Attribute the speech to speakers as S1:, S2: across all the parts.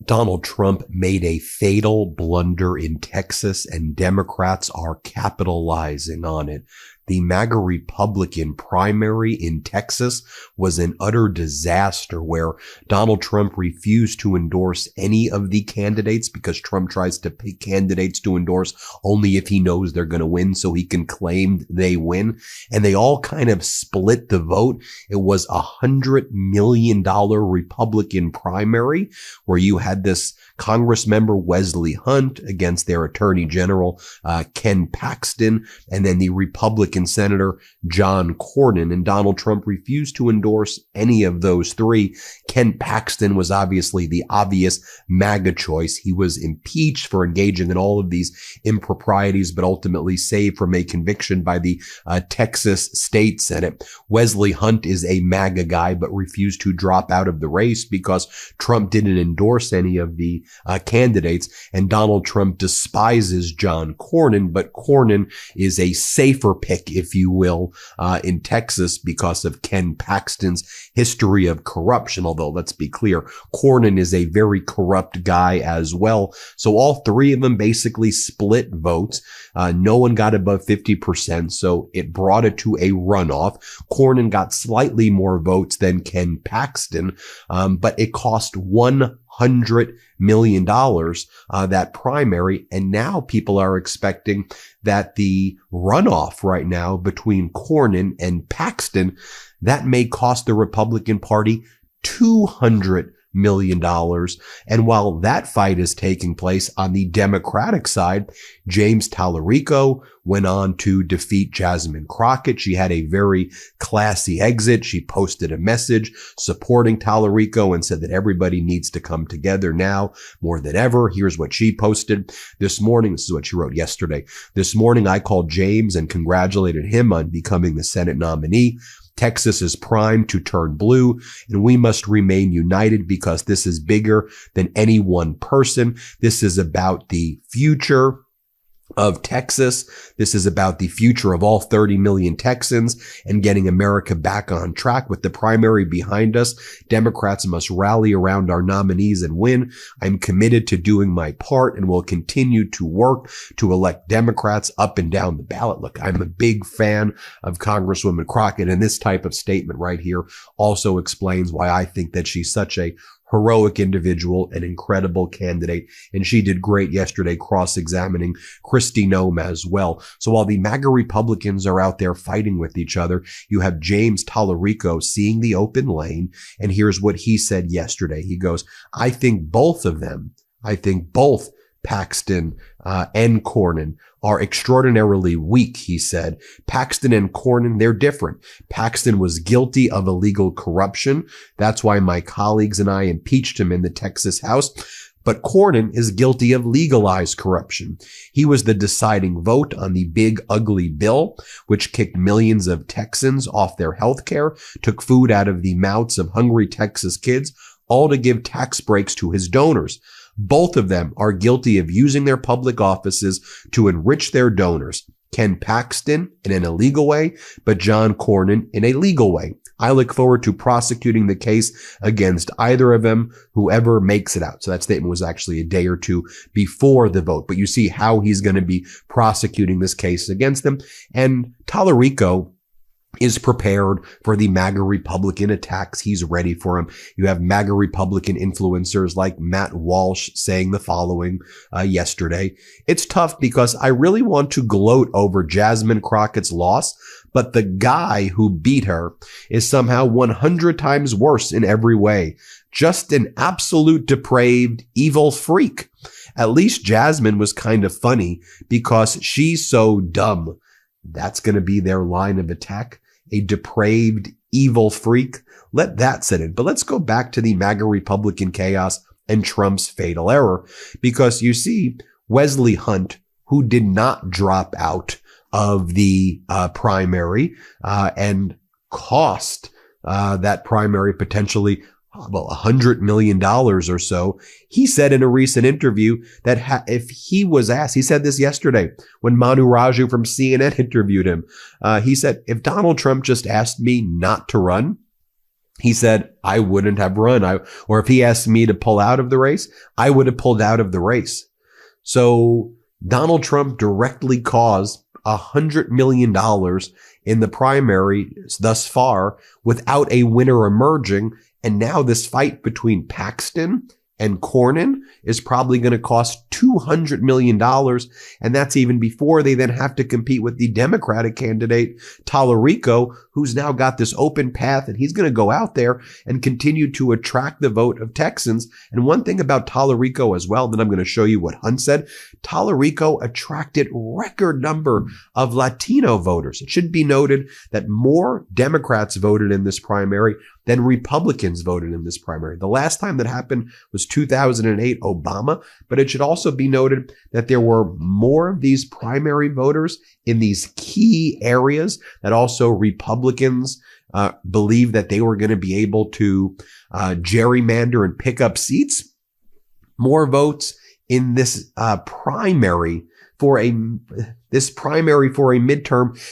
S1: Donald Trump made a fatal blunder in Texas, and Democrats are capitalizing on it. The MAGA Republican primary in Texas was an utter disaster where Donald Trump refused to endorse any of the candidates because Trump tries to pick candidates to endorse only if he knows they're going to win so he can claim they win. And they all kind of split the vote. It was $100 million Republican primary where you had this Congress member Wesley Hunt against their Attorney General Ken Paxton, and then the Republican Senator John Cornyn. And Donald Trump refused to endorse any of those three. Ken Paxton was obviously the obvious MAGA choice. He was impeached for engaging in all of these improprieties, but ultimately saved from a conviction by the Texas State Senate. Wesley Hunt is a MAGA guy, but refused to drop out of the race because Trump didn't endorse any of the candidates, and Donald Trump despises John Cornyn, but Cornyn is a safer pick, if you will, in Texas because of Ken Paxton's history of corruption. Although, let's be clear, Cornyn is a very corrupt guy as well. So all three of them basically split votes. No one got above 50%, so it brought it to a runoff. Cornyn got slightly more votes than Ken Paxton, but it cost $100 million, that primary. And now people are expecting that the runoff right now between Cornyn and Paxton, that may cost the Republican Party $200 million. And while that fight is taking place on the Democratic side, James Tallarico went on to defeat Jasmine Crockett. She had a very classy exit. She posted a message supporting Tallarico and said that everybody needs to come together now more than ever. Here's what she posted this morning. This is what she wrote yesterday. This morning, I called James and congratulated him on becoming the Senate nominee. Texas is primed to turn blue, and we must remain united because this is bigger than any one person. This is about the future of Texas. This is about the future of all 30 million Texans and getting America back on track. With the primary behind us, Democrats must rally around our nominees and win. I'm committed to doing my part and will continue to work to elect Democrats up and down the ballot. Look, I'm a big fan of Congresswoman Crockett, and this type of statement right here also explains why I think that she's such a heroic individual, an incredible candidate, and she did great yesterday cross-examining Kristi Noem as well. So while the MAGA Republicans are out there fighting with each other, you have James Tallarico seeing the open lane, and here's what he said yesterday. He goes, I think both Paxton and Cornyn are extraordinarily weak, he said. Paxton and Cornyn, they're different. Paxton was guilty of illegal corruption. That's why my colleagues and I impeached him in the Texas House. But Cornyn is guilty of legalized corruption. He was the deciding vote on the big, ugly bill, which kicked millions of Texans off their health care, took food out of the mouths of hungry Texas kids, all to give tax breaks to his donors. Both of them are guilty of using their public offices to enrich their donors. Ken Paxton in an illegal way, but John Cornyn in a legal way. I look forward to prosecuting the case against either of them, whoever makes it out. So that statement was actually a day or two before the vote. But you see how he's going to be prosecuting this case against them. And Tallarico is prepared for the MAGA Republican attacks. He's ready for them. You have MAGA Republican influencers like Matt Walsh saying the following yesterday. It's tough because I really want to gloat over Jasmine Crockett's loss, but the guy who beat her is somehow 100 times worse in every way. Just an absolute depraved, evil freak. At least Jasmine was kind of funny because she's so dumb. That's going to be their line of attack. A depraved, evil freak. Let that sit in. But let's go back to the MAGA Republican chaos and Trump's fatal error, because you see Wesley Hunt, who did not drop out of the primary and cost that primary potentially $100 million or so. He said in a recent interview that if he was asked, he said this yesterday when Manu Raju from CNN interviewed him. He said, if Donald Trump just asked me not to run, He said, I wouldn't have run. Or if he asked me to pull out of the race, I would have pulled out of the race. So Donald Trump directly caused $100 million in the primary thus far without a winner emerging. And now this fight between Paxton and Cornyn is probably going to cost $200 million. And that's even before they then have to compete with the Democratic candidate, Tallarico, who's now got this open path, and he's going to go out there and continue to attract the vote of Texans. And one thing about Tallarico as well, then I'm going to show you what Hunt said. Tallarico attracted record number of Latino voters. It should be noted that more Democrats voted in this primary than Republicans voted in this primary. The last time that happened was 2008 Obama, but it should also be noted that there were more of these primary voters in these key areas that also Republicans believed that they were going to be able to gerrymander and pick up seats. More votes in this primary for a midterm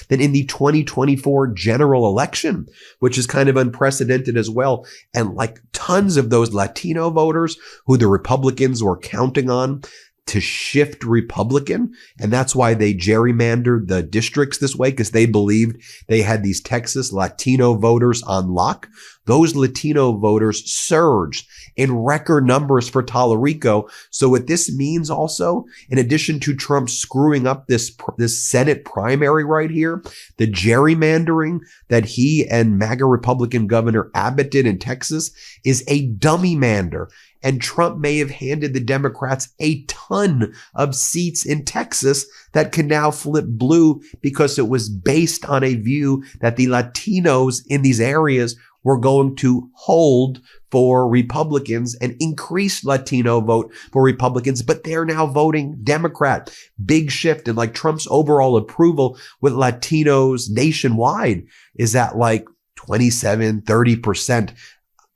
S1: than in the 2024 general election, which is kind of unprecedented as well. And like tons of those Latino voters who the Republicans were counting on to shift Republican. And that's why they gerrymandered the districts this way, because they believed they had these Texas Latino voters on lock. Those Latino voters surged in record numbers for Tallarico. So what this means also, in addition to Trump screwing up this Senate primary right here, the gerrymandering that he and MAGA Republican Governor Abbott did in Texas is a dummy mander. And Trump may have handed the Democrats a ton of seats in Texas that can now flip blue because it was based on a view that the Latinos in these areas were going to hold for Republicans and increase Latino vote for Republicans, but they're now voting Democrat. Big shift. And like Trump's overall approval with Latinos nationwide is at like 27, 30%.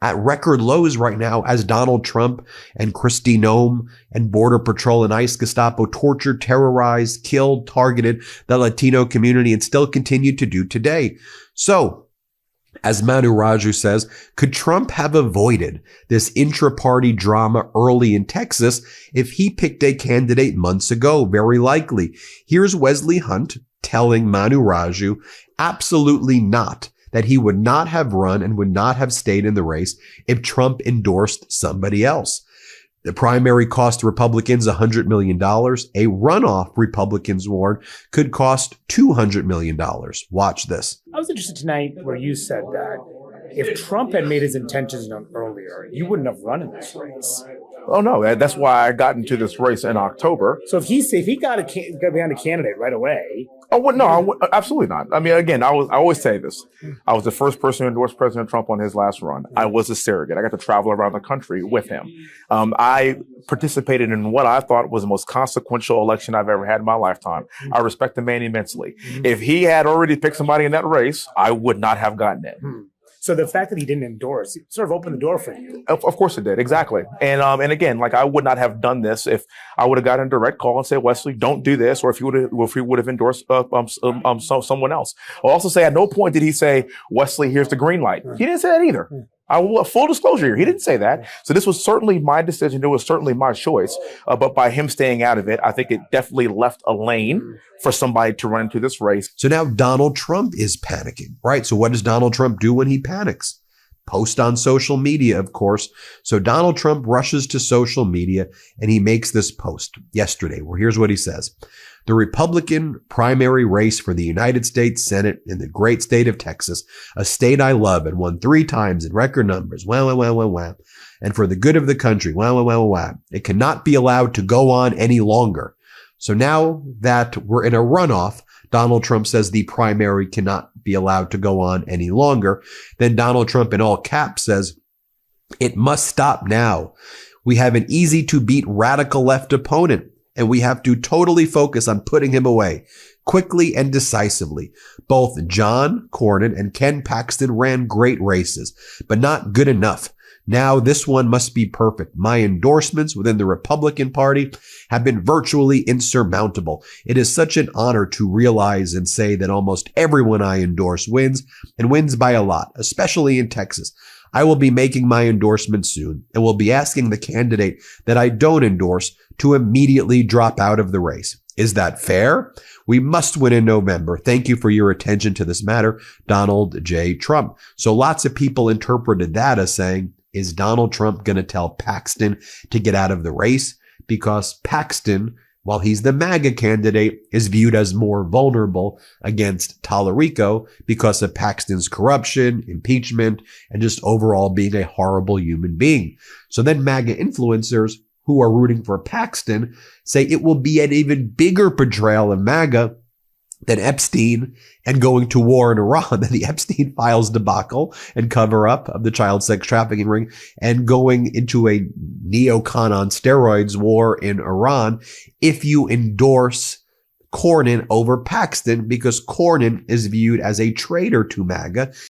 S1: At record lows right now as Donald Trump and Kristi Noem and Border Patrol and ICE Gestapo tortured, terrorized, killed, targeted the Latino community and still continue to do today. So, as Manu Raju says, could Trump have avoided this intra-party drama early in Texas if he picked a candidate months ago? Very likely. Here's Wesley Hunt telling Manu Raju, absolutely not, that he would not have run and would not have stayed in the race if Trump endorsed somebody else. The primary cost Republicans $100 million. A runoff, Republicans warned, could cost $200 million. Watch this.
S2: I was interested tonight where you said that if Trump had made his intentions known earlier, you wouldn't have run in this race.
S3: Oh, no. That's why I got into this race in October.
S2: So if he got behind a candidate right away.
S3: Oh, well, no, absolutely not. I mean, again, I always say this. I was the first person to endorse President Trump on his last run. I was a surrogate. I got to travel around the country with him. I participated in what I thought was the most consequential election I've ever had in my lifetime. I respect the man immensely. If he had already picked somebody in that race, I would not have gotten it.
S2: So the fact that he didn't endorse sort of opened the door for you.
S3: Of course it did. Exactly. And again, like I would not have done this if I would have gotten a direct call and said, Wesley, don't do this. Or if he would have endorsed someone else. I'll also say at no point did he say, Wesley, here's the green light. He didn't say that either. Full disclosure here. He didn't say that. So this was certainly my decision. It was certainly my choice. But by him staying out of it, I think it definitely left a lane for somebody to run into this race.
S1: So now Donald Trump is panicking, right? So what does Donald Trump do when he panics? Post on social media, of course. So Donald Trump rushes to social media and he makes this post yesterday where here's what he says. The Republican primary race for the United States Senate in the great state of Texas, a state I love and won 3 times in record numbers. Wow. And for the good of the country. Wow. It cannot be allowed to go on any longer. So now that we're in a runoff, Donald Trump says the primary cannot be allowed to go on any longer. Then Donald Trump in all caps says, it must stop now. We have an easy to beat radical left opponent. And we have to totally focus on putting him away quickly and decisively. Both John Cornyn and Ken Paxton ran great races, but not good enough. Now this one must be perfect. My endorsements within the Republican Party have been virtually insurmountable. It is such an honor to realize and say that almost everyone I endorse wins and wins by a lot, especially in Texas. I will be making my endorsement soon and will be asking the candidate that I don't endorse to immediately drop out of the race. Is that fair? We must win in November. Thank you for your attention to this matter, Donald J. Trump. So lots of people interpreted that as saying, is Donald Trump going to tell Paxton to get out of the race? Because Paxton, while he's the MAGA candidate, is viewed as more vulnerable against Tallarico because of Paxton's corruption, impeachment, and just overall being a horrible human being. So then MAGA influencers who are rooting for Paxton say it will be an even bigger portrayal of MAGA than Epstein and going to war in Iran, than the Epstein files debacle and cover up of the child sex trafficking ring, and going into a neocon on steroids war in Iran if you endorse Cornyn over Paxton, because Cornyn is viewed as a traitor to MAGA